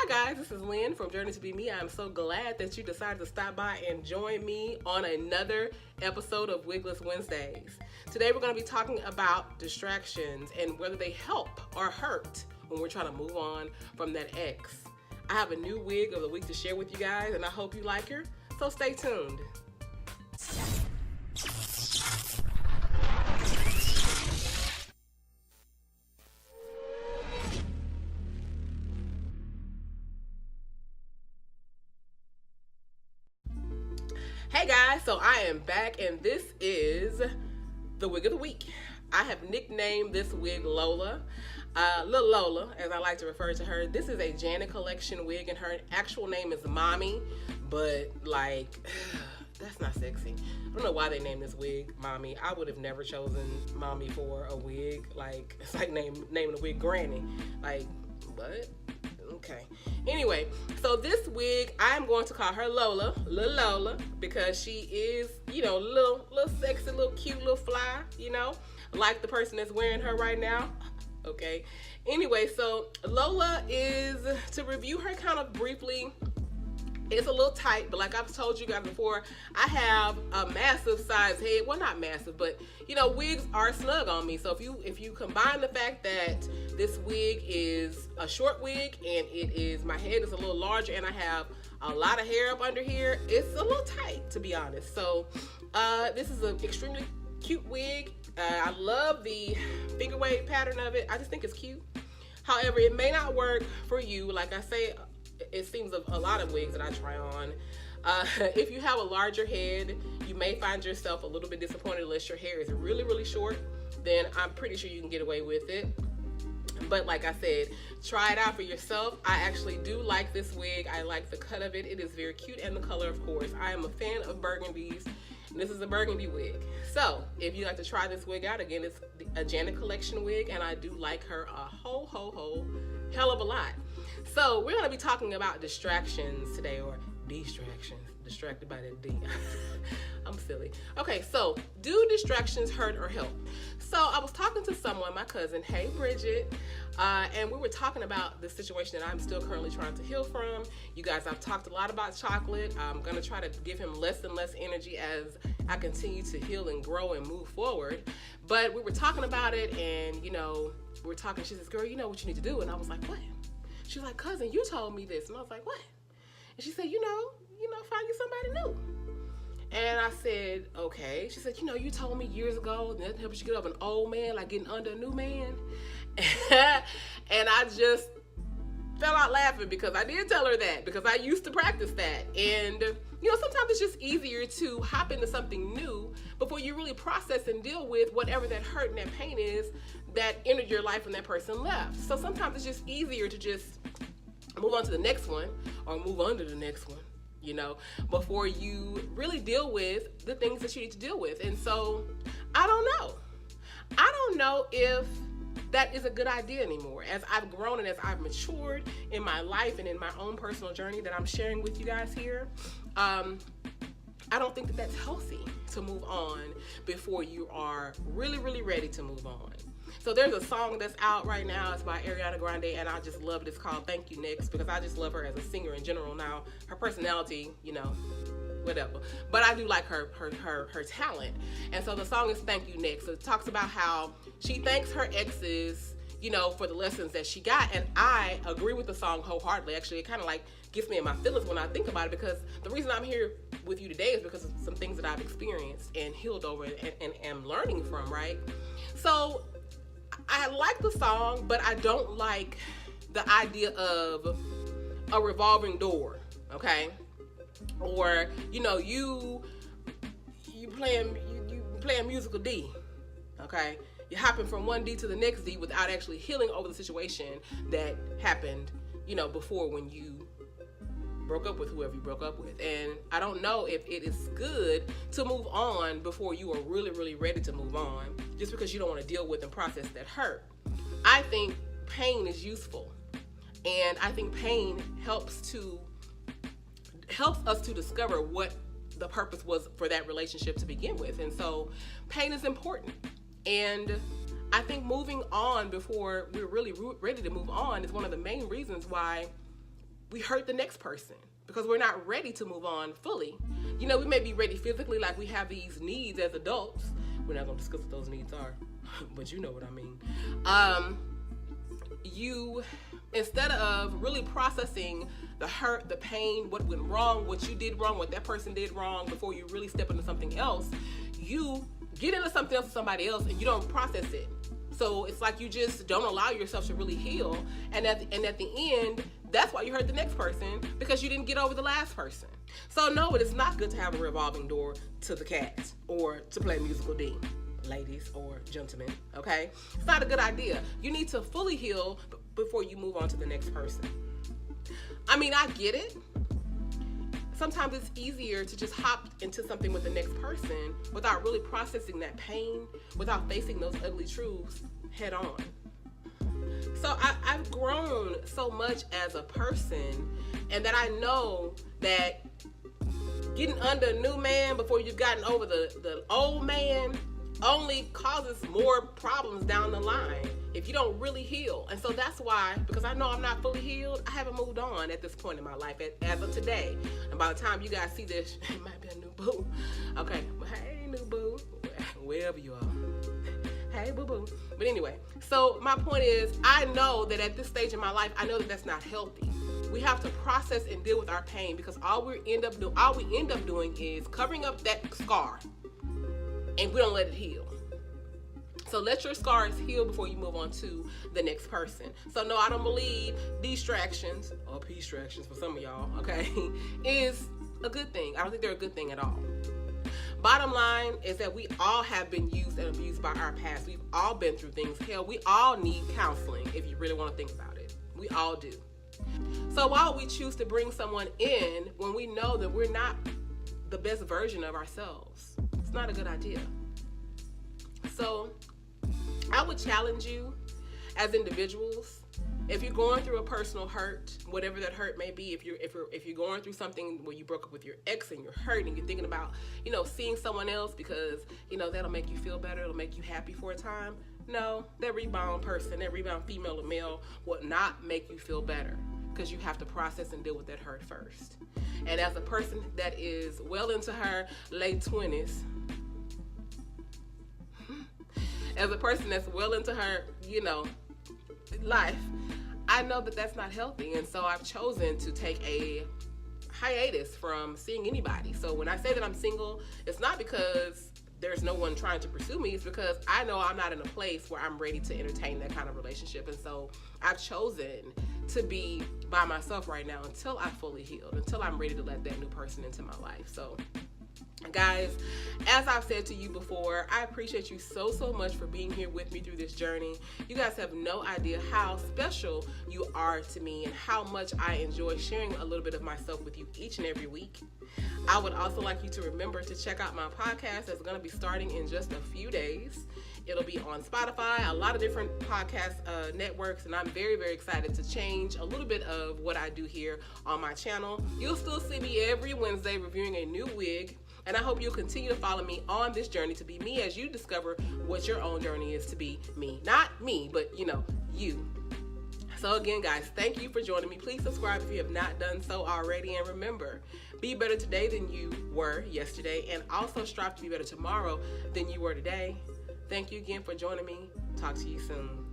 Hi guys, this is Lynn from Journey to Be Me. I'm so glad that you decided to stop by and join me on another episode of Wigless Wednesdays. Today we're going to be talking about distractions and whether they help or hurt when we're trying to move on from that ex. I have a new wig of the week to share with you guys and I hope you like her, so stay tuned. Hey guys, so I am back and this is the wig of the week. I have nicknamed this wig Lola, Lil Lola, as I like to refer to her. This is a Janet Collection wig and her actual name is Mommy, but like, that's not sexy. I don't know why they named this wig Mommy. I would have never chosen Mommy for a wig. Like, it's like naming a wig Granny. Like, what? Okay. Anyway, so this wig, I'm going to call her Lola, Lil Lola, because she is, you know, little sexy, little cute, little fly, you know, like the person that's wearing her right now. Okay. Anyway, so Lola is, to review her kind of briefly, it's a little tight, but like I've told you guys before, I have a massive size head. Well, not massive, but you know, wigs are snug on me. So if you combine the fact that this wig is a short wig and my head is a little larger and I have a lot of hair up under here, it's a little tight, to be honest. So this is an extremely cute wig. I love the finger wave pattern of it. I just think it's cute. However, it may not work for you. Like I say, it seems a lot of wigs that I try on. If you have a larger head, you may find yourself a little bit disappointed unless your hair is really, really short. Then I'm pretty sure you can get away with it. But like I said, try it out for yourself. I actually do like this wig. I like the cut of it. It is very cute, and the color, of course. I am a fan of burgundies. This is a burgundy wig. So if you'd like to try this wig out, again, it's a Janet Collection wig, and I do like her a whole hell of a lot. So we're going to be talking about distractions today, or distractions. Distracted by that D. I'm silly. Okay, so do distractions hurt or help? So I was talking to someone, my cousin, hey Bridget, and we were talking about the situation that I'm still currently trying to heal from. You guys, I've talked a lot about chocolate. I'm going to try to give him less and less energy as I continue to heal and grow and move forward. But we were talking about it, and you know, we were talking, she says, girl, you know what you need to do? And I was like, what? She's like, cousin, you told me this. And I was like, what? And she said, you know, find you somebody new. And I said, okay. She said, you know, you told me years ago that helps you get up an old man, like getting under a new man. And I just fell out laughing because I did tell her that, because I used to practice that. And, you know, sometimes it's just easier to hop into something new before you really process and deal with whatever that hurt and that pain is that entered your life when that person left. So sometimes it's just easier to just move on to the next one or move on to the next one, you know, before you really deal with the things that you need to deal with. And so I don't know if that is a good idea anymore. As I've grown and as I've matured in my life and in my own personal journey that I'm sharing with you guys here, I don't think that that's healthy to move on before you are really ready to move on. So there's a song that's out right now. It's by Ariana Grande, and I just love it. It's called Thank You Next, because I just love her as a singer in general. Now, her personality, you know, whatever. But I do like her talent. And so the song is Thank You Next. So it talks about how she thanks her exes, you know, for the lessons that she got. And I agree with the song wholeheartedly. Actually, it kind of like gets me in my feelings when I think about it, because the reason I'm here with you today is because of some things that I've experienced and healed over and am learning from, right? So I like the song, but I don't like the idea of a revolving door, okay? Or, you know, you playing musical D, okay? You're hopping from one D to the next D without actually healing over the situation that happened, you know, before when you broke up with whoever you broke up with. And I don't know if it is good to move on before you are really ready to move on, just because you don't want to deal with and process that hurt. I think pain is useful, and I think pain helps us to discover what the purpose was for that relationship to begin with. And so pain is important, and I think moving on before we're really ready to move on is one of the main reasons why we hurt the next person because we're not ready to move on fully. You know, we may be ready physically, like we have these needs as adults. We're not going to discuss what those needs are, but you know what I mean. Instead of really processing the hurt, the pain, what went wrong, what you did wrong, what that person did wrong, before you really step into something else, you get into something else with somebody else and you don't process it. So it's like you just don't allow yourself to really heal. And at the end, that's why you hurt the next person, because you didn't get over the last person. So no, it is not good to have a revolving door to the cat or to play musical D, ladies or gentlemen, okay? It's not a good idea. You need to fully heal before you move on to the next person. I mean, I get it. Sometimes it's easier to just hop into something with the next person without really processing that pain, without facing those ugly truths head on. So I've grown so much as a person, and that I know that getting under a new man before you've gotten over the old man only causes more problems down the line if you don't really heal. And so that's why, because I know I'm not fully healed, I haven't moved on at this point in my life as of today. And by the time you guys see this, it might be a new boo. Okay, well, hey, new boo, wherever you are. Hey, boo-boo. But anyway, so my point is, I know that at this stage in my life, I know that that's not healthy. We have to process and deal with our pain, because all we end up doing is covering up that scar, and we don't let it heal. So let your scars heal before you move on to the next person. So no, I don't believe distractions, or distractions for some of y'all, okay, is a good thing. I don't think they're a good thing at all. Bottom line is that we all have been used and abused by our past. We've all been through things. Hell, we all need counseling if you really want to think about it. We all do. So why would we choose to bring someone in when we know that we're not the best version of ourselves? It's not a good idea. So I would challenge you as individuals, if you're going through a personal hurt, whatever that hurt may be, if you're going through something where you broke up with your ex and you're hurt and you're thinking about, seeing someone else because, that'll make you feel better, it'll make you happy for a time. No, that rebound person, that rebound female or male will not make you feel better, because you have to process and deal with that hurt first. And as a person that is well into her late 20s, as a person that's well into her, life, I know that that's not healthy. And so I've chosen to take a hiatus from seeing anybody. So when I say that I'm single, it's not because there's no one trying to pursue me. It's because I know I'm not in a place where I'm ready to entertain that kind of relationship. And so I've chosen to be by myself right now until I fully healed, until I'm ready to let that new person into my life. So guys, as I've said to you before, I appreciate you so much for being here with me through this journey. You guys have no idea how special you are to me and how much I enjoy sharing a little bit of myself with you each and every week. I would also like you to remember to check out my podcast that's going to be starting in just a few days. It'll be on Spotify, a lot of different podcast networks, and I'm very excited to change a little bit of what I do here on my channel. You'll still see me every Wednesday reviewing a new wig, and I hope you'll continue to follow me on this journey to be me as you discover what your own journey is to be me. Not me, but you. So again, guys, thank you for joining me. Please subscribe if you have not done so already. And remember, be better today than you were yesterday. And also strive to be better tomorrow than you were today. Thank you again for joining me. Talk to you soon.